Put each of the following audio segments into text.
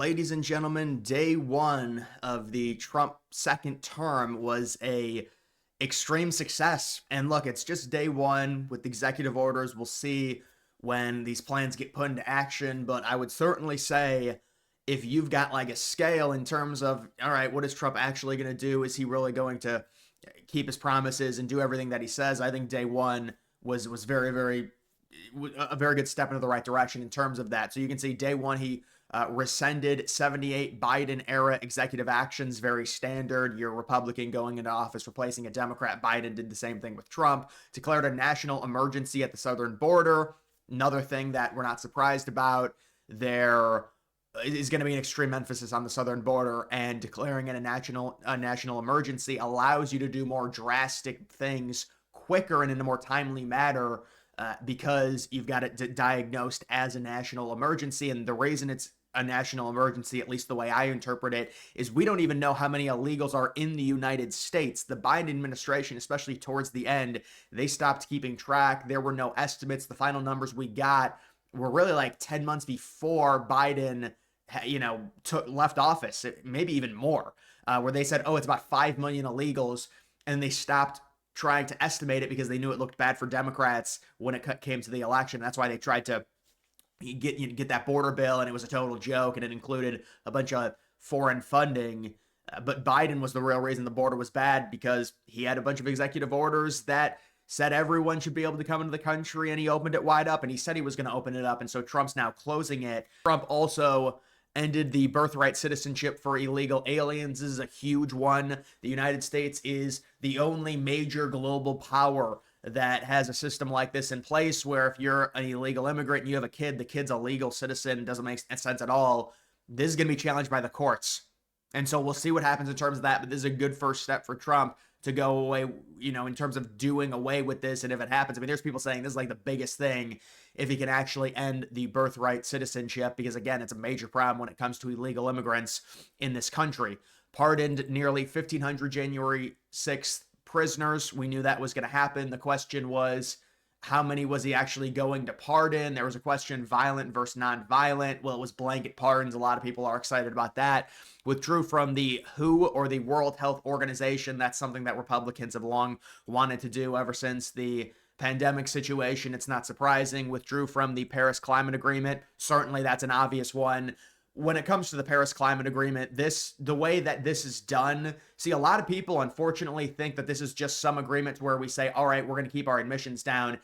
Ladies and gentlemen, day one of the Trump second term was a extreme success. And look, it's just day one with executive orders. We'll see when these plans get put into action. But I would certainly say if you've got like a scale in terms of, all right, what is Trump actually going to do? Is he really going to keep his promises and do everything that he says? I think day one was very a very good step into the right direction in terms of that. So you can see day one, he rescinded 78 Biden era executive actions, very standard. Your Republican going into office, replacing a Democrat. Biden did the same thing with Trump, declared a national emergency at the southern border. Another thing that we're not surprised about, there is going to be an extreme emphasis on the southern border, and declaring it a national emergency allows you to do more drastic things quicker and in a more timely manner because you've got it diagnosed as a national emergency. And the reason it's a national emergency, at least the way I interpret it, is we don't even know how many illegals are in the United States. The Biden administration, especially towards the end, they stopped keeping track. There were no estimates. The final numbers we got were really like 10 months before Biden, left office, maybe even more, where they said, oh, it's about 5 million illegals. And they stopped trying to estimate it because they knew it looked bad for Democrats when it came to the election. That's why they tried to get that border bill, and it was a total joke, and it included a bunch of foreign funding. But Biden was the real reason the border was bad, because he had a bunch of executive orders that said everyone should be able to come into the country, and he opened it wide up, and he said he was going to open it up, and so Trump's now closing it. Trump also ended the birthright citizenship for illegal aliens. This is a huge one. The United States is the only major global power that has a system like this in place, where if you're an illegal immigrant and you have a kid, the kid's a legal citizen. It doesn't make sense at all. This is going to be challenged by the courts. And so we'll see what happens in terms of that. But this is a good first step for Trump to go away, in terms of doing away with this. And if it happens, I mean, there's people saying this is like the biggest thing if he can actually end the birthright citizenship, because again, it's a major problem when it comes to illegal immigrants in this country. Pardoned nearly 1,500 January 6th prisoners. We knew that was going to happen. The question was, how many was he actually going to pardon? There was a question, violent versus non-violent. Well, it was blanket pardons. A lot of people are excited about that. Withdrew from the WHO, or the World Health Organization. That's something that Republicans have long wanted to do ever since the pandemic situation. It's not surprising. Withdrew from the Paris Climate Agreement. Certainly that's an obvious one. When it comes to the Paris Climate Agreement, the way that this is done, see, a lot of people unfortunately think that this is just some agreement where we say, all right, we're going to keep our emissions down.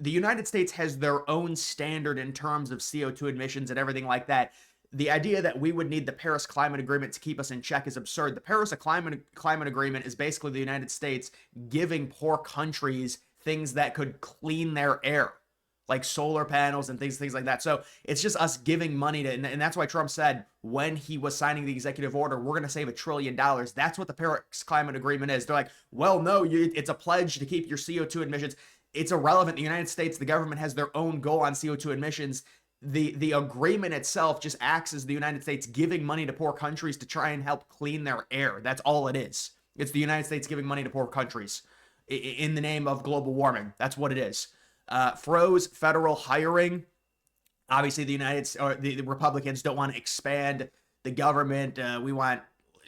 The United States has their own standard in terms of CO2 emissions and everything like that. The idea that we would need the Paris Climate Agreement to keep us in check is absurd. The Paris Climate Agreement is basically the United States giving poor countries things that could clean their air, like solar panels and things like that. So it's just us giving money to, and that's why Trump said when he was signing the executive order, we're going to save $1 trillion. That's what the Paris Climate Agreement is. They're like, well, no, it's a pledge to keep your CO2 emissions. It's irrelevant. The United States, the government has their own goal on CO2 emissions. The agreement itself just acts as the United States giving money to poor countries to try and help clean their air. That's all it is. It's the United States giving money to poor countries in the name of global warming. That's what it is. Froze federal hiring. Obviously, the Republicans don't want to expand the government. We want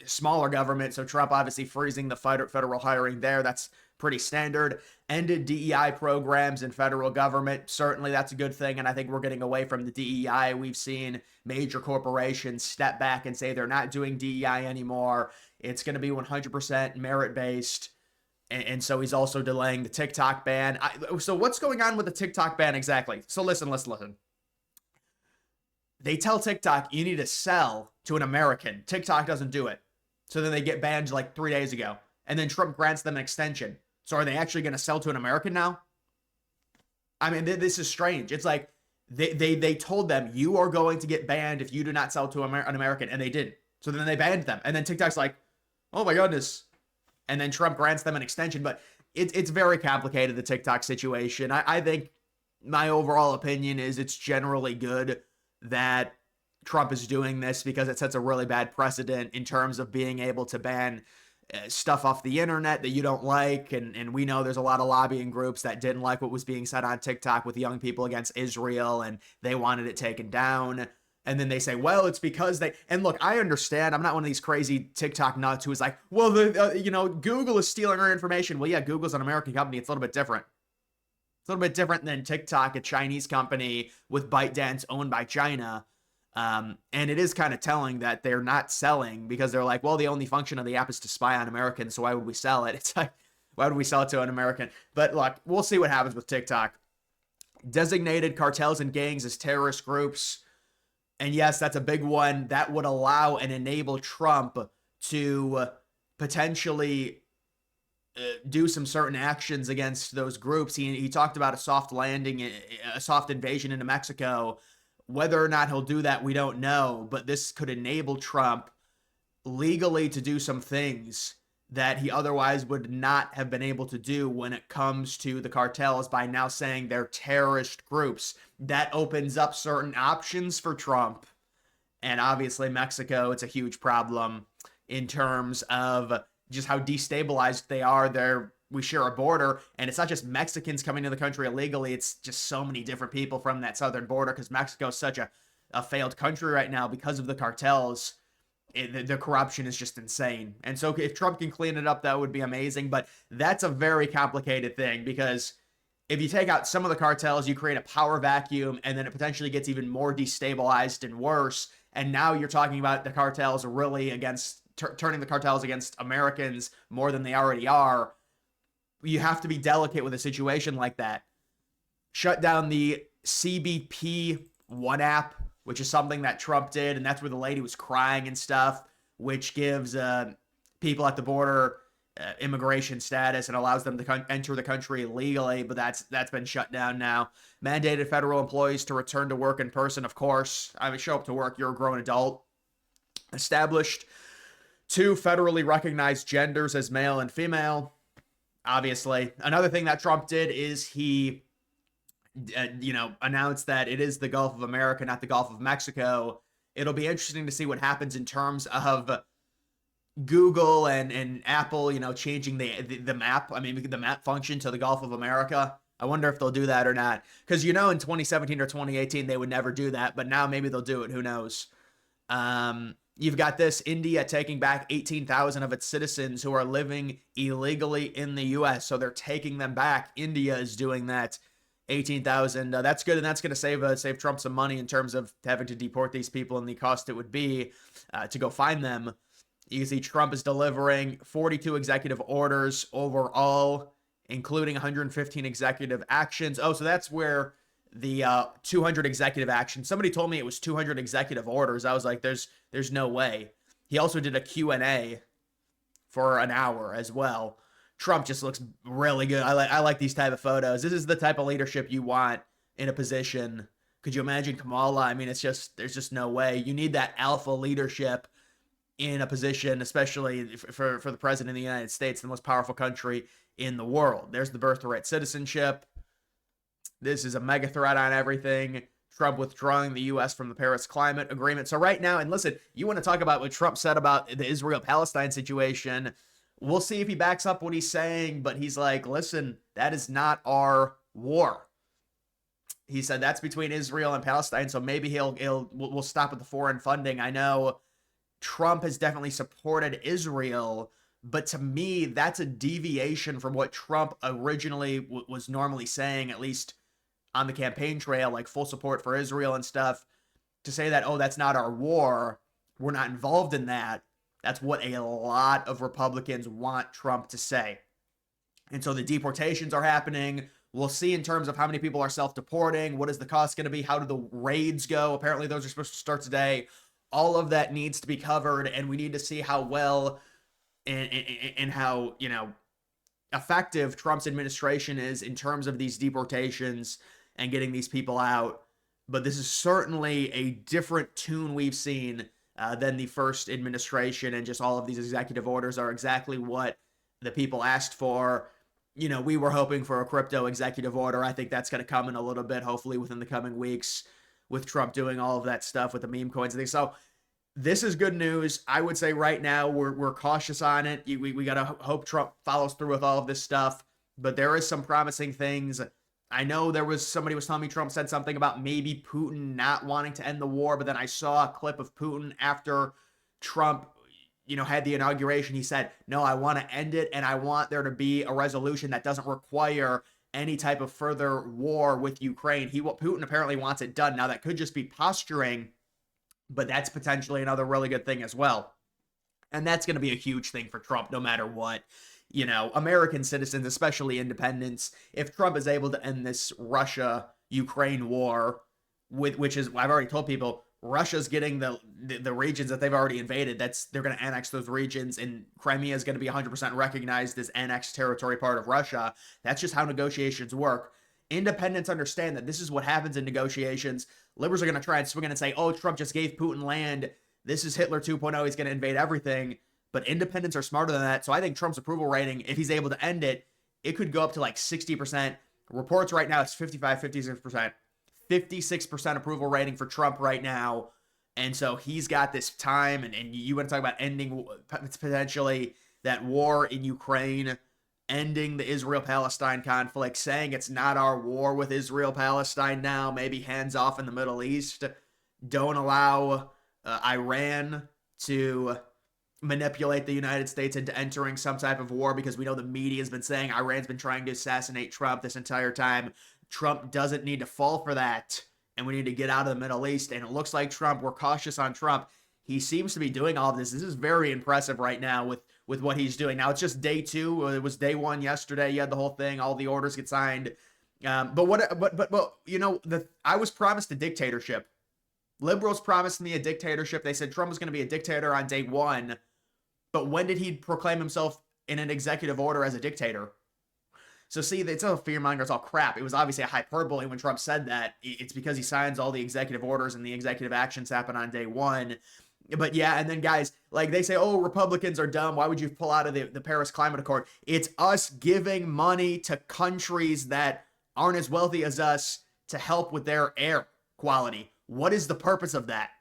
smaller government. So Trump obviously freezing the federal hiring there. That's pretty standard. Ended DEI programs in federal government. Certainly that's a good thing. And I think we're getting away from the DEI. We've seen major corporations step back and say they're not doing DEI anymore. It's going to be 100% merit-based. And so he's also delaying the TikTok ban. So what's going on with the TikTok ban exactly? So listen. They tell TikTok you need to sell to an American. TikTok doesn't do it. So then they get banned like 3 days ago. And then Trump grants them an extension. So are they actually going to sell to an American now? I mean, this is strange. It's like they told them you are going to get banned if you do not sell to an American, and they didn't. So then they banned them. And then TikTok's like, oh my goodness. And then Trump grants them an extension. But it's very complicated, the TikTok situation. I think my overall opinion is it's generally good that Trump is doing this, because it sets a really bad precedent in terms of being able to ban stuff off the internet that you don't like. And we know there's a lot of lobbying groups that didn't like what was being said on TikTok with young people against Israel, and they wanted it taken down. And then they say, well, it's because they, and look, I understand. I'm not one of these crazy TikTok nuts who is like, well, Google is stealing our information. Well, yeah, Google's an American company. It's a little bit different. It's a little bit different than TikTok, a Chinese company with ByteDance owned by China. And it is kind of telling that they're not selling because they're like, well, the only function of the app is to spy on Americans. So why would we sell it? It's like, why would we sell it to an American? But look, we'll see what happens with TikTok. Designated cartels and gangs as terrorist groups. And yes, that's a big one. That would allow and enable Trump to potentially do some certain actions against those groups. He talked about a soft landing, a soft invasion into Mexico. Whether or not he'll do that, we don't know. But this could enable Trump legally to do some things that he otherwise would not have been able to do when it comes to the cartels by now saying they're terrorist groups. That opens up certain options for Trump. And obviously Mexico, it's a huge problem in terms of just how destabilized they are. We share a border, and it's not just Mexicans coming to the country illegally. It's just so many different people from that southern border because Mexico is such a failed country right now because of the cartels. The corruption is just insane. And so if Trump can clean it up, that would be amazing. But that's a very complicated thing because if you take out some of the cartels, you create a power vacuum, and then it potentially gets even more destabilized and worse. And now you're talking about the cartels really turning the cartels against Americans more than they already are. You have to be delicate with a situation like that. Shut down the CBP One app, which is something that Trump did, and that's where the lady was crying and stuff, which gives people at the border immigration status and allows them to enter the country legally, but that's been shut down now. Mandated federal employees to return to work in person, of course. I mean, show up to work, you're a grown adult. Established 2 federally recognized genders as male and female, obviously. Another thing that Trump did is he announced that it is the Gulf of America, not the Gulf of Mexico. It'll be interesting to see what happens in terms of Google and Apple, changing the map. I mean, the map function to the Gulf of America. I wonder if they'll do that or not. Because, in 2017 or 2018, they would never do that. But now maybe they'll do it. Who knows? You've got this, India taking back 18,000 of its citizens who are living illegally in the U.S. So they're taking them back. India is doing that. 18,000. That's good, and that's going to save Trump some money in terms of having to deport these people and the cost it would be to go find them. You can see Trump is delivering 42 executive orders overall, including 115 executive actions. Oh, so that's where the 200 executive actions. Somebody told me it was 200 executive orders. I was like, there's no way. He also did a Q&A for an hour as well. Trump just looks really good. I like these type of photos. This is the type of leadership you want in a position. Could you imagine Kamala? I mean, there's just no way. You need that alpha leadership in a position, especially for the president of the United States, the most powerful country in the world. There's the birthright citizenship. This is a mega threat on everything. Trump withdrawing the U.S. from the Paris Climate Agreement. So right now, and listen, you want to talk about what Trump said about the Israel-Palestine situation. We'll see if he backs up what he's saying, but he's like, listen, that is not our war. He said that's between Israel and Palestine, so maybe we'll stop with the foreign funding. I know Trump has definitely supported Israel, but to me, that's a deviation from what Trump originally was normally saying, at least on the campaign trail, like full support for Israel and stuff. To say that, oh, that's not our war, we're not involved in that. That's what a lot of Republicans want Trump to say. And so the deportations are happening. We'll see in terms of how many people are self-deporting. What is the cost going to be? How do the raids go? Apparently those are supposed to start today. All of that needs to be covered, and we need to see how well and how, effective Trump's administration is in terms of these deportations and getting these people out. But this is certainly a different tune we've seen than the first administration, and just all of these executive orders are exactly what the people asked for. We were hoping for a crypto executive order. I think that's going to come in a little bit, hopefully within the coming weeks, with Trump doing all of that stuff with the meme coins and things. So this is good news. I would say right now we're cautious on it. We got to hope Trump follows through with all of this stuff, but there is some promising things I know there was somebody was telling me Trump said something about maybe Putin not wanting to end the war, but then I saw a clip of Putin after Trump, had the inauguration. He said, "No, I want to end it, and I want there to be a resolution that doesn't require any type of further war with Ukraine." Putin apparently wants it done. Now that could just be posturing, but that's potentially another really good thing as well. And that's going to be a huge thing for Trump no matter what. American citizens, especially independents, if Trump is able to end this Russia Ukraine war, which is, I've already told people, Russia's getting the regions that they've already invaded. They're going to annex those regions, and Crimea is going to be 100% recognized as annexed territory, part of Russia. That's just how negotiations work. Independents understand that this is what happens in negotiations. Liberals are going to try and swing in and say, "Oh, Trump just gave Putin land. This is Hitler 2.0. He's going to invade everything." But independents are smarter than that. So I think Trump's approval rating, if he's able to end it, it could go up to like 60%. Reports right now, it's 55, 56%. 56% approval rating for Trump right now. And so he's got this time. And you want to talk about ending potentially that war in Ukraine, ending the Israel-Palestine conflict, saying it's not our war with Israel-Palestine now, maybe hands off in the Middle East. Don't allow Iran to manipulate the United States into entering some type of war, because we know the media has been saying Iran's been trying to assassinate Trump this entire time. Trump doesn't need to fall for that, and we need to get out of the Middle East. And it looks like we're cautious on Trump. He seems to be doing all of this. This is very impressive right now with what he's doing. Now, it's just day two. It was day one yesterday. You had the whole thing. All the orders get signed. I was promised a dictatorship. Liberals promised me a dictatorship. They said Trump was going to be a dictator on day one. But when did he proclaim himself in an executive order as a dictator? So see, it's all fear-monger, it's all crap. It was obviously a hyperbole when Trump said that. It's because he signs all the executive orders and the executive actions happen on day one. But yeah, and then guys, like they say, "Oh, Republicans are dumb. Why would you pull out of the Paris Climate Accord?" It's us giving money to countries that aren't as wealthy as us to help with their air quality. What is the purpose of that?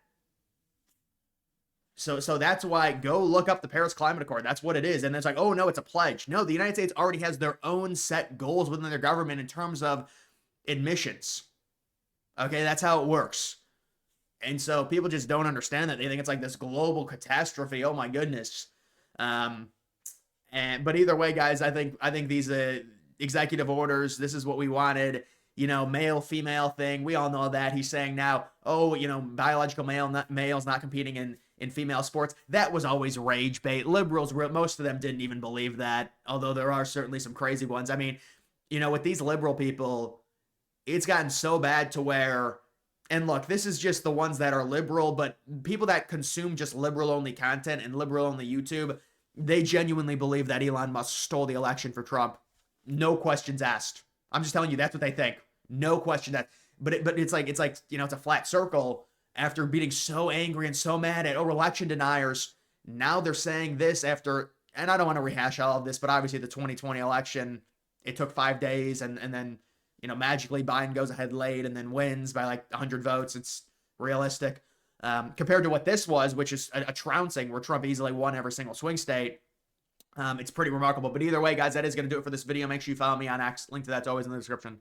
So that's why, go look up the Paris Climate Accord. That's what it is. And it's like, oh no, it's a pledge. No, the United States already has their own set goals within their government in terms of emissions. Okay, that's how it works. And so people just don't understand that. They think it's like this global catastrophe. Oh my goodness. But either way, guys, I think these executive orders, this is what we wanted. Male female thing. We all know that. He's saying now, oh, biological males not competing in female sports. That was always rage bait. Liberals, most of them didn't even believe that, although there are certainly some crazy ones. I mean, with these liberal people, it's gotten so bad to where, and look, this is just the ones that are liberal, but people that consume just liberal-only content and liberal-only YouTube, they genuinely believe that Elon Musk stole the election for Trump. No questions asked. I'm just telling you, that's what they think. No question asked. But it's like it's a flat circle. After being so angry and so mad at election deniers, now they're saying this after, and I don't want to rehash all of this, but obviously the 2020 election, it took 5 days, and then magically Biden goes ahead late and then wins by like 100 votes. It's realistic compared to what this was, which is a trouncing where Trump easily won every single swing state. It's pretty remarkable. But either way, guys, that is going to do it for this video. Make sure you follow me on X. Link to that's always in the description.